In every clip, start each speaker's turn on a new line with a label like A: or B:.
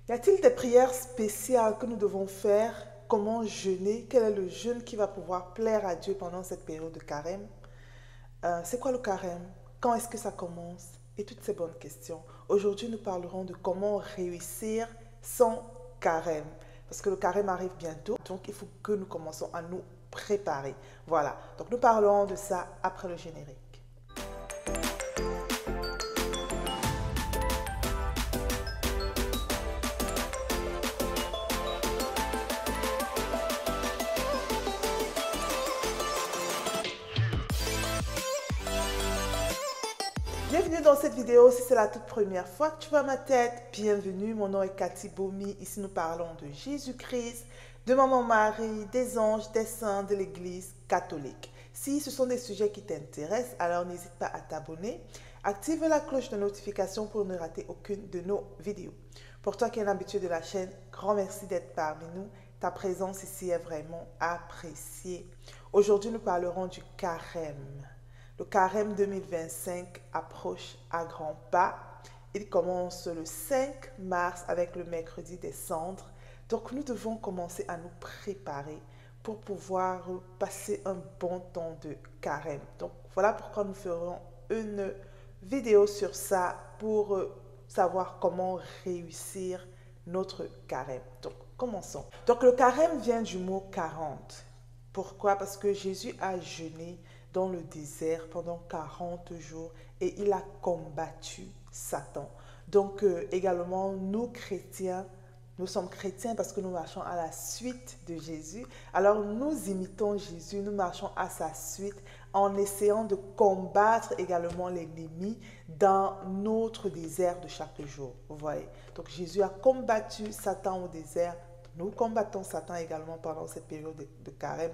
A: Y a-t-il des prières spéciales que nous devons faire? Comment jeûner? Quel est le jeûne qui va pouvoir plaire à Dieu pendant cette période de carême? C'est quoi le carême? Quand est-ce que ça commence? Et toutes ces bonnes questions. Aujourd'hui, nous parlerons de comment réussir sans carême. Parce que le carême arrive bientôt, donc il faut que nous commençons à nous préparer. Voilà, donc nous parlerons de ça après le générique. Bienvenue dans cette vidéo. Si c'est la toute première fois que tu vois ma tête, bienvenue. Mon nom est Cathy Bomi. Ici, nous parlons de Jésus-Christ, de Maman Marie, des anges, des saints, de l'Église catholique. Si ce sont des sujets qui t'intéressent, alors n'hésite pas à t'abonner. Active la cloche de notification pour ne rater aucune de nos vidéos. Pour toi qui es un habitué de la chaîne, grand merci d'être parmi nous. Ta présence ici est vraiment appréciée. Aujourd'hui, nous parlerons du carême. Le carême 2025 approche à grands pas. Il commence le 5 mars avec le mercredi des cendres. Donc nous devons commencer à nous préparer pour pouvoir passer un bon temps de carême. Donc voilà pourquoi nous ferons une vidéo sur ça pour savoir comment réussir notre carême. Donc commençons. Donc le carême vient du mot 40. Pourquoi? Parce que Jésus a jeûné dans le désert pendant 40 jours et il a combattu Satan. Donc également, nous chrétiens, nous sommes chrétiens parce que nous marchons à la suite de Jésus. Alors nous imitons Jésus, nous marchons à sa suite en essayant de combattre également l'ennemi dans notre désert de chaque jour. Vous voyez? Donc Jésus a combattu Satan au désert. Nous combattons Satan également pendant cette période de carême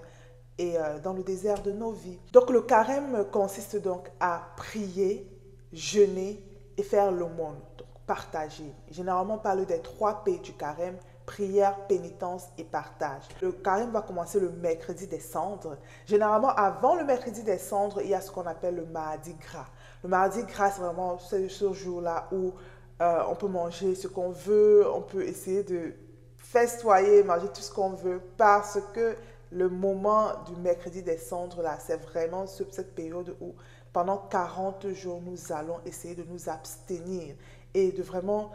A: et dans le désert de nos vies. Donc le carême consiste donc à prier, jeûner et faire l'aumône, donc partager. Généralement on parle des 3 P du carême: prière, pénitence et partage. Le carême va commencer le mercredi des cendres. Généralement avant le mercredi des cendres, il y a ce qu'on appelle le mardi gras. Le mardi gras, c'est vraiment ce jour-là où on peut manger ce qu'on veut, on peut essayer de festoyer, manger tout ce qu'on veut parce que le moment du mercredi des cendres, là, c'est vraiment cette période où pendant 40 jours, nous allons essayer de nous abstenir et de vraiment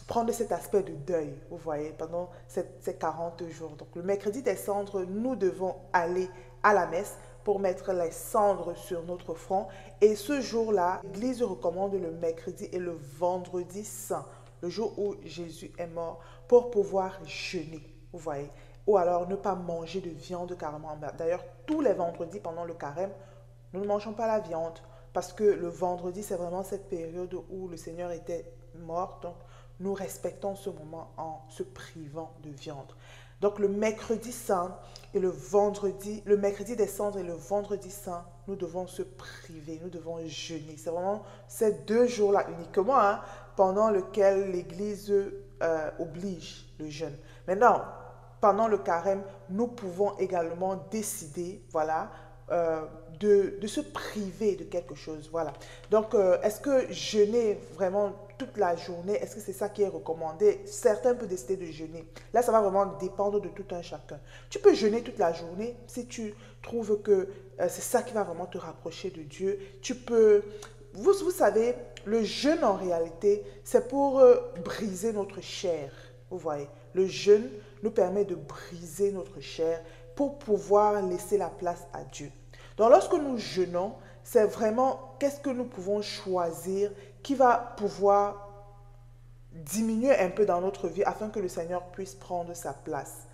A: prendre cet aspect de deuil, vous voyez, pendant ces 40 jours. Donc le mercredi des cendres, nous devons aller à la messe pour mettre les cendres sur notre front. Et ce jour-là, l'Église recommande le mercredi et le vendredi saint, le jour où Jésus est mort, pour pouvoir jeûner, vous voyez. Ou alors ne pas manger de viande carrément. D'ailleurs, tous les vendredis pendant le carême, nous ne mangeons pas la viande parce que le vendredi, c'est vraiment cette période où le Seigneur était mort. Donc, nous respectons ce moment en se privant de viande. Donc, le mercredi saint et le mercredi des cendres et le vendredi saint, nous devons se priver, nous devons jeûner. C'est vraiment ces 2 jours-là uniquement pendant lesquels l'Église oblige le jeûne. Maintenant, pendant le carême, nous pouvons également décider, voilà, de se priver de quelque chose, voilà. Donc, est-ce que jeûner vraiment toute la journée, est-ce que c'est ça qui est recommandé? Certains peuvent décider de jeûner. Là, ça va vraiment dépendre de tout un chacun. Tu peux jeûner toute la journée si tu trouves que c'est ça qui va vraiment te rapprocher de Dieu. Tu peux... Vous savez, le jeûne en réalité, c'est pour briser notre chair, vous voyez. Le jeûne nous permet de briser notre chair pour pouvoir laisser la place à Dieu. Donc lorsque nous jeûnons, c'est vraiment qu'est-ce que nous pouvons choisir qui va pouvoir diminuer un peu dans notre vie afin que le Seigneur puisse prendre sa place.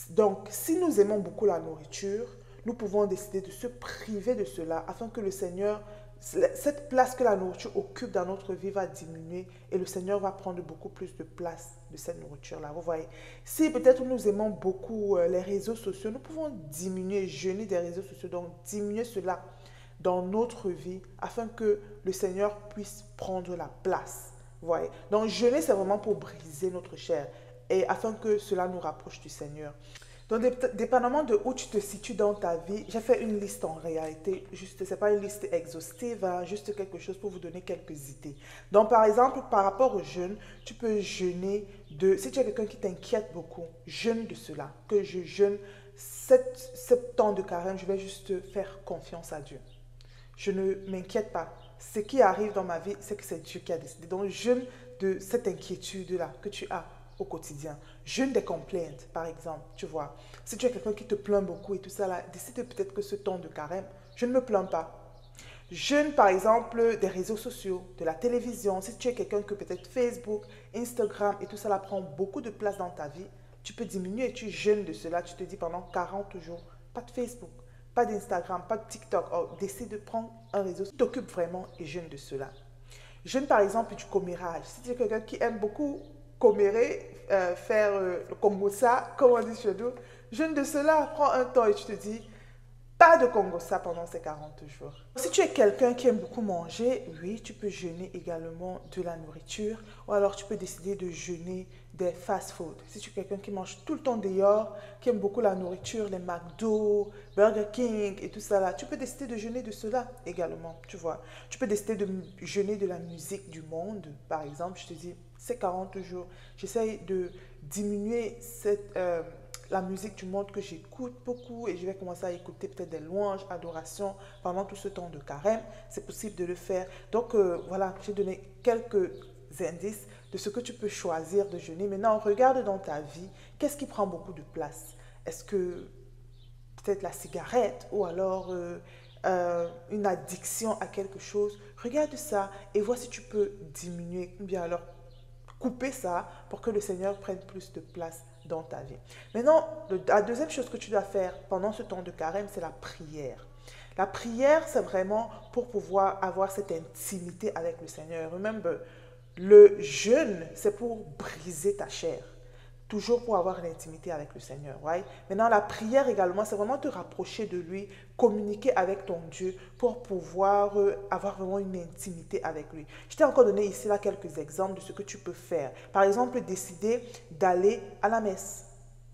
A: Donc si nous aimons beaucoup la nourriture, nous pouvons décider de se priver de cela afin que le Seigneur, cette place que la nourriture occupe dans notre vie va diminuer et le Seigneur va prendre beaucoup plus de place de cette nourriture-là. Vous voyez, si peut-être nous aimons beaucoup les réseaux sociaux, nous pouvons diminuer, jeûner des réseaux sociaux, donc diminuer cela dans notre vie afin que le Seigneur puisse prendre la place. Vous voyez, donc jeûner, c'est vraiment pour briser notre chair et afin que cela nous rapproche du Seigneur. Donc, dépendamment de où tu te situes dans ta vie, j'ai fait une liste en réalité. Juste, c'est pas une liste exhaustive, hein, juste quelque chose pour vous donner quelques idées. Donc, par exemple, par rapport au jeûne, tu peux jeûner de... Si tu es quelqu'un qui t'inquiète beaucoup, jeûne de cela. Que je jeûne ce temps de carême, je vais juste faire confiance à Dieu. Je ne m'inquiète pas. Ce qui arrive dans ma vie, c'est que c'est Dieu qui a décidé. Donc, jeûne de cette inquiétude-là que tu as au quotidien. Jeûne des complaintes, par exemple, tu vois. Si tu es quelqu'un qui te plaint beaucoup et tout ça, là, décide peut-être que ce temps de carême, je ne me plains pas. Jeûne, par exemple, des réseaux sociaux, de la télévision. Si tu es quelqu'un que peut-être Facebook, Instagram et tout ça là prend beaucoup de place dans ta vie, tu peux diminuer et tu jeûnes de cela. Tu te dis pendant 40 jours, pas de Facebook, pas d'Instagram, pas de TikTok. Oh, décide de prendre un réseau qui t'occupe vraiment et jeûne de cela. Jeûne par exemple du commérage. Si tu es quelqu'un qui aime beaucoup commérer, faire le kombucha, comme on dit chez nous, jeûne de cela, prends un temps et tu te dis, pas de kombucha pendant ces 40 jours. Si tu es quelqu'un qui aime beaucoup manger, oui, tu peux jeûner également de la nourriture ou alors tu peux décider de jeûner des fast-food. Si tu es quelqu'un qui mange tout le temps dehors, qui aime beaucoup la nourriture, les McDo, Burger King et tout ça là, tu peux décider de jeûner de cela également, tu vois. Tu peux décider de jeûner de la musique du monde, par exemple. Je te dis, ces 40 jours, j'essaye de diminuer la musique du monde que j'écoute beaucoup et je vais commencer à écouter peut-être des louanges, adorations pendant tout ce temps de carême. C'est possible de le faire. Donc voilà, j'ai donné quelques indices de ce que tu peux choisir de jeûner. Maintenant, regarde dans ta vie, qu'est-ce qui prend beaucoup de place? Est-ce que peut-être la cigarette ou alors une addiction à quelque chose? Regarde ça et vois si tu peux diminuer ou bien alors couper ça pour que le Seigneur prenne plus de place dans ta vie. Maintenant, la deuxième chose que tu dois faire pendant ce temps de carême, c'est la prière. La prière, c'est vraiment pour pouvoir avoir cette intimité avec le Seigneur. Remember, le jeûne, c'est pour briser ta chair. Toujours pour avoir l'intimité avec le Seigneur. Right? Maintenant, la prière également, c'est vraiment te rapprocher de lui, communiquer avec ton Dieu pour pouvoir avoir vraiment une intimité avec lui. Je t'ai encore donné ici là quelques exemples de ce que tu peux faire. Par exemple, décider d'aller à la messe.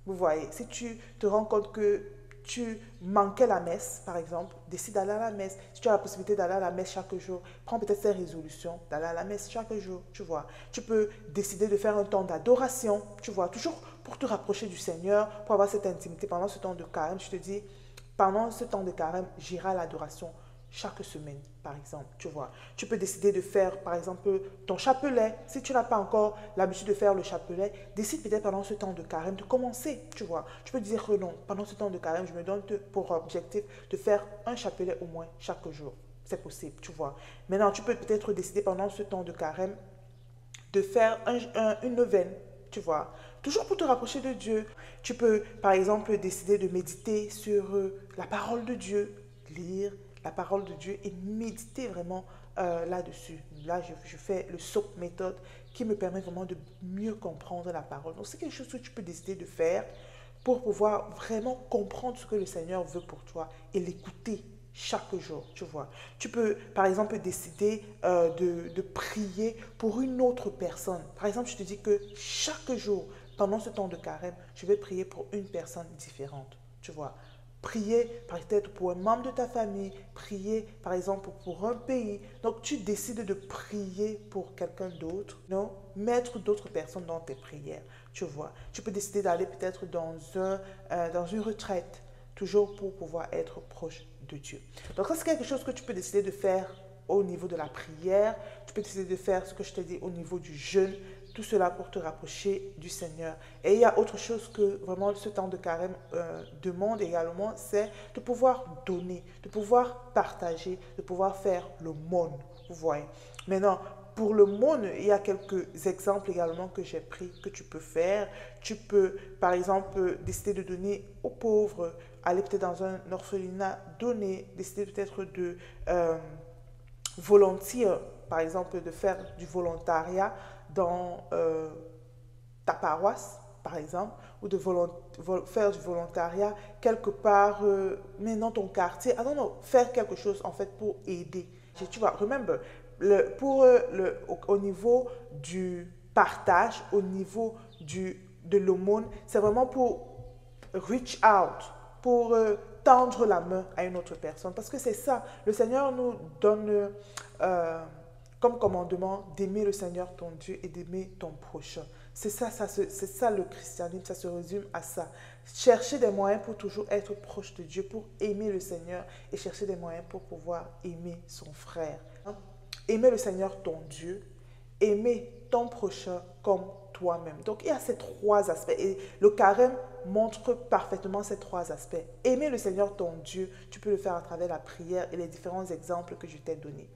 A: Vous voyez, si tu te rends compte que tu manquais la messe, par exemple, décide d'aller à la messe. Si tu as la possibilité d'aller à la messe chaque jour, prends peut-être cette résolution d'aller à la messe chaque jour, tu vois. Tu peux décider de faire un temps d'adoration, tu vois, toujours pour te rapprocher du Seigneur, pour avoir cette intimité pendant ce temps de carême. Je te dis, pendant ce temps de carême, j'irai à l'adoration chaque semaine, par exemple, tu vois. Tu peux décider de faire, par exemple, ton chapelet. Si tu n'as pas encore l'habitude de faire le chapelet, décide peut-être pendant ce temps de carême de commencer, tu vois. Tu peux dire que non, pendant ce temps de carême, je me donne pour objectif de faire un chapelet au moins chaque jour. C'est possible, tu vois. Maintenant, tu peux peut-être décider pendant ce temps de carême de faire une neuvaine, tu vois. Toujours pour te rapprocher de Dieu. Tu peux, par exemple, décider de méditer sur la parole de Dieu, lire la parole de Dieu et méditer vraiment là-dessus. Là, je fais le SOAP méthode qui me permet vraiment de mieux comprendre la parole. Donc, c'est quelque chose que tu peux décider de faire pour pouvoir vraiment comprendre ce que le Seigneur veut pour toi et l'écouter chaque jour, tu vois. Tu peux, par exemple, décider de prier pour une autre personne. Par exemple, je te dis que chaque jour, pendant ce temps de carême, je vais prier pour une personne différente, tu vois. Prier peut-être pour un membre de ta famille, prier par exemple pour un pays. Donc tu décides de prier pour quelqu'un d'autre, non? Mettre d'autres personnes dans tes prières, tu vois. Tu peux décider d'aller peut-être dans une retraite, toujours pour pouvoir être proche de Dieu. Donc ça c'est quelque chose que tu peux décider de faire au niveau de la prière. Tu peux décider de faire ce que je t'ai dit au niveau du jeûne. Tout cela pour te rapprocher du Seigneur. Et il y a autre chose que vraiment ce temps de carême demande également, c'est de pouvoir donner, de pouvoir partager, de pouvoir faire l'aumône. Vous voyez. Maintenant, pour l'aumône, il y a quelques exemples également que j'ai pris que tu peux faire. Tu peux, par exemple, décider de donner aux pauvres, aller peut-être dans un orphelinat, donner, décider peut-être de volontiers, par exemple, de faire du volontariat dans ta paroisse, par exemple, ou de faire du volontariat quelque part, mais dans ton quartier. Ah non, non, faire quelque chose en fait pour aider. Tu vois, remember, au niveau du partage, au niveau de l'aumône, c'est vraiment pour reach out, pour tendre la main à une autre personne. Parce que c'est ça, le Seigneur nous donne comme commandement d'aimer le Seigneur ton Dieu et d'aimer ton prochain. C'est ça, c'est ça le christianisme, ça se résume à ça. Chercher des moyens pour toujours être proche de Dieu, pour aimer le Seigneur et chercher des moyens pour pouvoir aimer son frère. Aimer le Seigneur ton Dieu, aimer ton prochain comme toi-même. Donc il y a ces trois aspects et le carême montre parfaitement ces trois aspects. Aimer le Seigneur ton Dieu, tu peux le faire à travers la prière et les différents exemples que je t'ai donnés.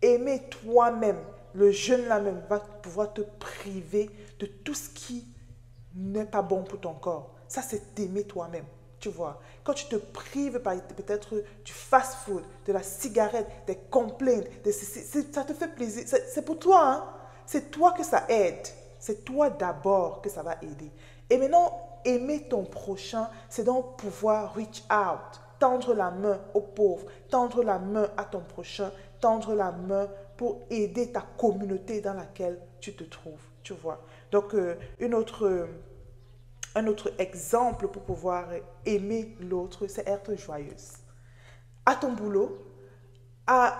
A: Aimer toi-même, le jeûne là-même va pouvoir te priver de tout ce qui n'est pas bon pour ton corps. Ça, c'est t'aimer toi-même, tu vois. Quand tu te prives peut-être du fast-food, de la cigarette, des complaints, ça te fait plaisir. C'est pour toi, hein. C'est toi que ça aide. C'est toi d'abord que ça va aider. Et maintenant, aimer ton prochain, c'est donc pouvoir reach out, tendre la main aux pauvres, tendre la main à ton prochain, tendre la main pour aider ta communauté dans laquelle tu te trouves, tu vois. Donc, un autre exemple pour pouvoir aimer l'autre, c'est être joyeuse. À ton boulot,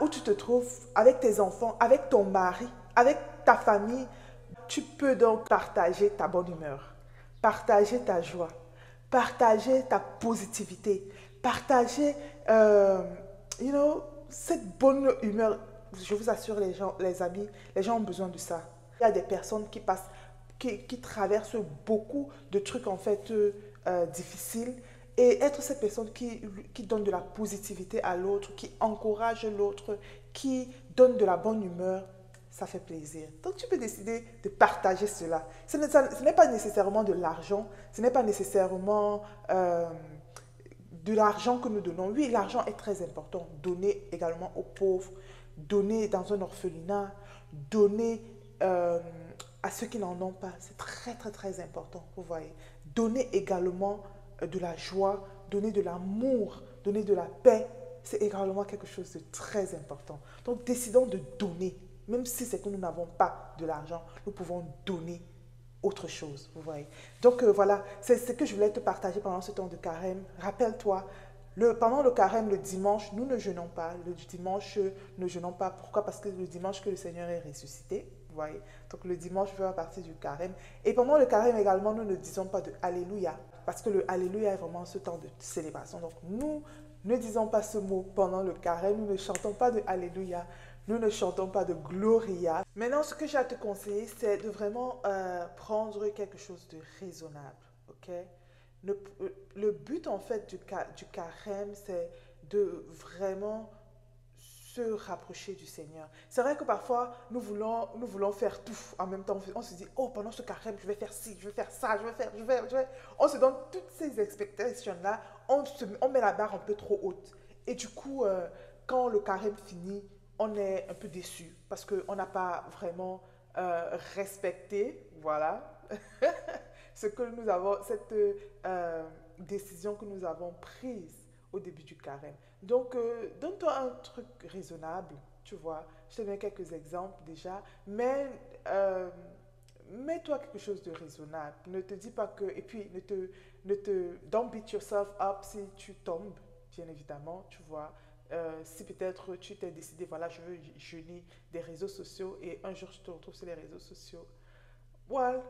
A: où tu te trouves, avec tes enfants, avec ton mari, avec ta famille, tu peux donc partager ta bonne humeur, partager ta joie, partager ta positivité, partager, cette bonne humeur. Je vous assure, les gens, les amis, les gens ont besoin de ça. Il y a des personnes qui passent, qui traversent beaucoup de trucs en fait difficiles. Et être cette personne qui donne de la positivité à l'autre, qui encourage l'autre, qui donne de la bonne humeur, ça fait plaisir. Donc tu peux décider de partager cela. Ce n'est pas nécessairement de l'argent, ce n'est pas nécessairement de l'argent que nous donnons. Oui, l'argent est très important. Donner également aux pauvres, donner dans un orphelinat, donner à ceux qui n'en ont pas. C'est très, très, très important, vous voyez. Donner également de la joie, donner de l'amour, donner de la paix, c'est également quelque chose de très important. Donc, décidons de donner. Même si c'est que nous n'avons pas de l'argent, nous pouvons donner autre chose, vous voyez. Donc, voilà, c'est ce que je voulais te partager pendant ce temps de carême. Rappelle-toi, pendant le carême, le dimanche, nous ne jeûnons pas. Le dimanche, ne jeûnons pas. Pourquoi? Parce que le dimanche que le Seigneur est ressuscité, vous voyez. Donc, le dimanche fait partie du carême. Et pendant le carême également, nous ne disons pas de Alléluia. Parce que le Alléluia est vraiment ce temps de célébration. Donc, nous ne disons pas ce mot pendant le carême. Nous ne chantons pas de Alléluia. Nous ne chantons pas de Gloria. Maintenant, ce que j'ai à te conseiller, c'est de vraiment prendre quelque chose de raisonnable. OK? Le but, en fait, du carême, c'est de vraiment se rapprocher du Seigneur. C'est vrai que parfois, nous voulons faire tout en même temps. On se dit, oh, pendant ce carême, je vais faire ci, je vais faire ça, je vais. On se donne toutes ces expectations-là. On met la barre un peu trop haute. Et du coup, quand le carême finit, on est un peu déçu parce qu'on n'a pas vraiment respecté, voilà, ce que nous avons, cette décision que nous avons prise au début du carême. Donc, donne-toi un truc raisonnable, tu vois. Je te donne quelques exemples déjà, mais mets-toi quelque chose de raisonnable. Ne te dis pas que, et puis don't beat yourself up si tu tombes, bien évidemment, tu vois. Si peut-être tu t'es décidé, voilà, je veux jeûner des réseaux sociaux et un jour je te retrouve sur les réseaux sociaux. Well,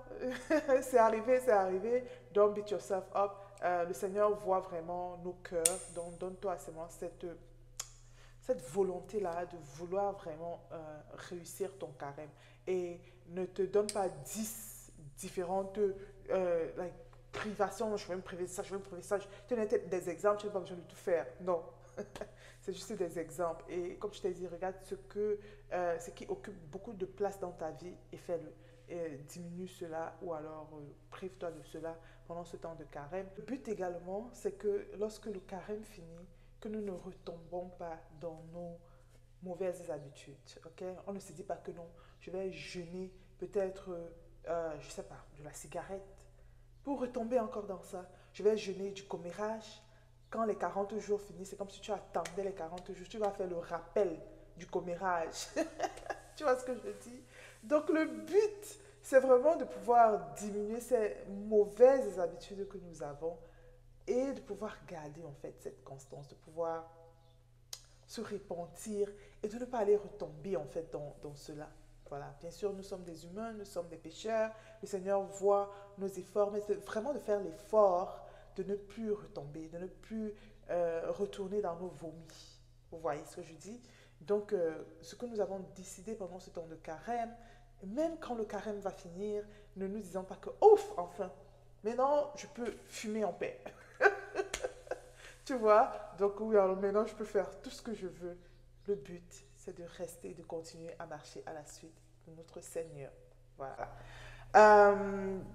A: c'est arrivé. Don't beat yourself up. Le Seigneur voit vraiment nos cœurs. Donc, donne-toi seulement cette volonté-là de vouloir vraiment réussir ton carême. Et ne te donne pas 10 différentes privations. Je vais me priver de ça, je vais me priver de ça. Je te donne des exemples, tu n'as pas besoin de tout faire. Non. C'est juste des exemples. Et comme je t'ai dit, regarde ce qui occupe beaucoup de place dans ta vie et fais-le. Diminue cela ou alors prive-toi de cela pendant ce temps de carême. Le but également, c'est que lorsque le carême finit, que nous ne retombons pas dans nos mauvaises habitudes. Okay? On ne se dit pas que non, je vais jeûner peut-être, je ne sais pas, de la cigarette pour retomber encore dans ça. Je vais jeûner du commérage. Quand les 40 jours finissent, c'est comme si tu attendais les 40 jours. Tu vas faire le rappel du commérage. Tu vois ce que je dis? Donc le but, c'est vraiment de pouvoir diminuer ces mauvaises habitudes que nous avons et de pouvoir garder en fait cette constance, de pouvoir se repentir et de ne pas aller retomber en fait dans cela. Voilà, bien sûr, nous sommes des humains, nous sommes des pécheurs. Le Seigneur voit nos efforts, mais c'est vraiment de faire l'effort de ne plus retomber, de ne plus retourner dans nos vomis. Vous voyez ce que je dis? Donc, ce que nous avons décidé pendant ce temps de carême, même quand le carême va finir, ne nous disons pas que, ouf, enfin, maintenant je peux fumer en paix. Tu vois? Donc, oui, alors maintenant je peux faire tout ce que je veux. Le but, c'est de rester, de continuer à marcher à la suite de notre Seigneur. Voilà.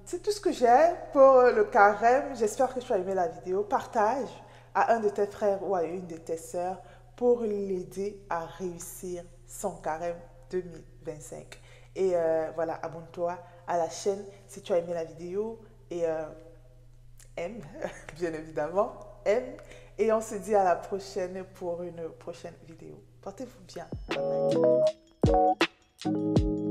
A: C'est tout ce que j'ai pour le carême. J'espère que tu as aimé la vidéo. Partage à un de tes frères ou à une de tes sœurs pour l'aider à réussir son carême 2025. Et voilà, abonne-toi à la chaîne si tu as aimé la vidéo et aime, bien évidemment, aime. Et on se dit à la prochaine pour une prochaine vidéo. Portez-vous bien. Bye bye.